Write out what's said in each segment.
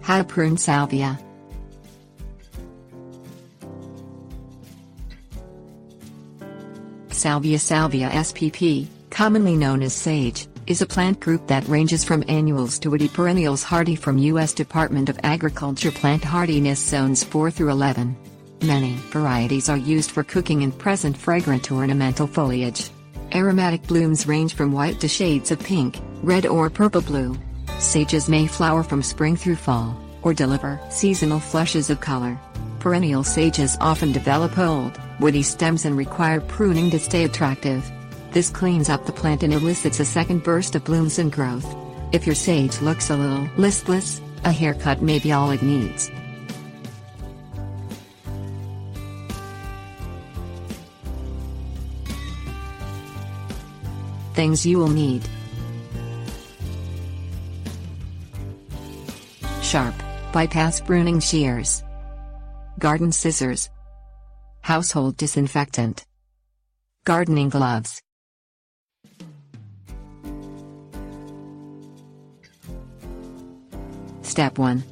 How to prune salvia. Salvia spp, commonly known as sage, is a plant group that ranges from annuals to woody perennials hardy from U.S. Department of Agriculture plant hardiness zones 4 through 11. Many varieties are used for cooking and present fragrant ornamental foliage. Aromatic blooms range from white to shades of pink, red or purple blue. Sages may flower from spring through fall, or deliver seasonal flushes of color. Perennial sages often develop old, woody stems and require pruning to stay attractive. This cleans up the plant and elicits a second burst of blooms and growth. If your sage looks a little listless, a haircut may be all it needs. Things you will need: sharp, bypass pruning shears, garden scissors, household disinfectant, gardening gloves. Step 1.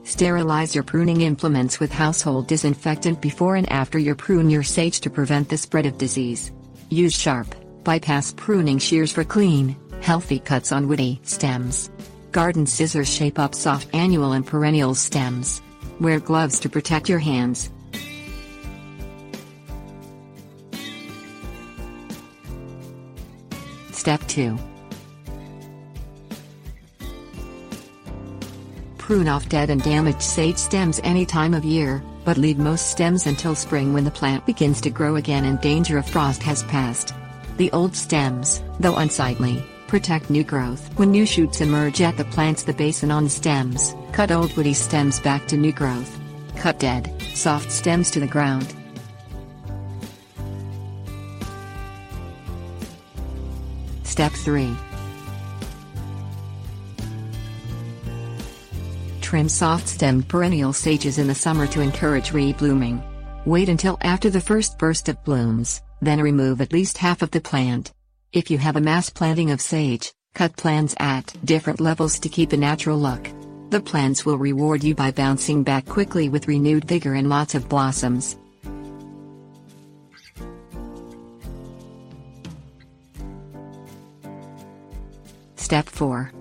Sterilize your pruning implements with household disinfectant before and after you prune your sage to prevent the spread of disease. Use sharp, bypass pruning shears for clean, healthy cuts on woody stems. Garden scissors shape up soft annual and perennial stems. Wear gloves to protect your hands. Step 2. Prune off dead and damaged sage stems any time of year, but leave most stems until spring when the plant begins to grow again and danger of frost has passed. The old stems, though unsightly, protect new growth. When new shoots emerge at the plant's base and on stems, cut old woody stems back to new growth. Cut dead, soft stems to the ground. Step 3. Trim soft-stemmed perennial sages in the summer to encourage reblooming. Wait until after the first burst of blooms, then remove at least half of the plant. If you have a mass planting of sage, cut plants at different levels to keep a natural look. The plants will reward you by bouncing back quickly with renewed vigor and lots of blossoms. Step 4.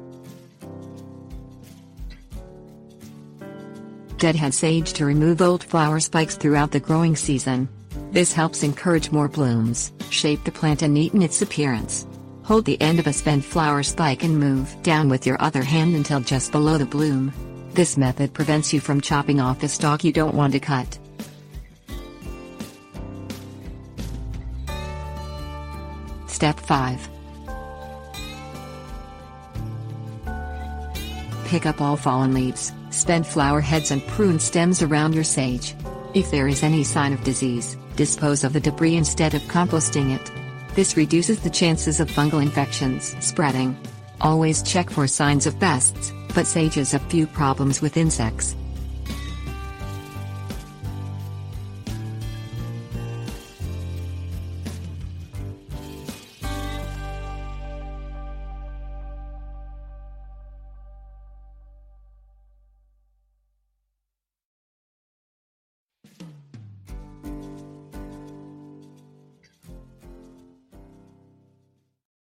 Deadhead sage to remove old flower spikes throughout the growing season. This helps encourage more blooms, shape the plant and neaten its appearance. Hold the end of a spent flower spike and move down with your other hand until just below the bloom. This method prevents you from chopping off a stalk you don't want to cut. Step 5. Pick up all fallen leaves, spent flower heads and prune stems around your sage. If there is any sign of disease, dispose of the debris instead of composting it. This reduces the chances of fungal infections spreading. Always check for signs of pests, but sage has a few problems with insects.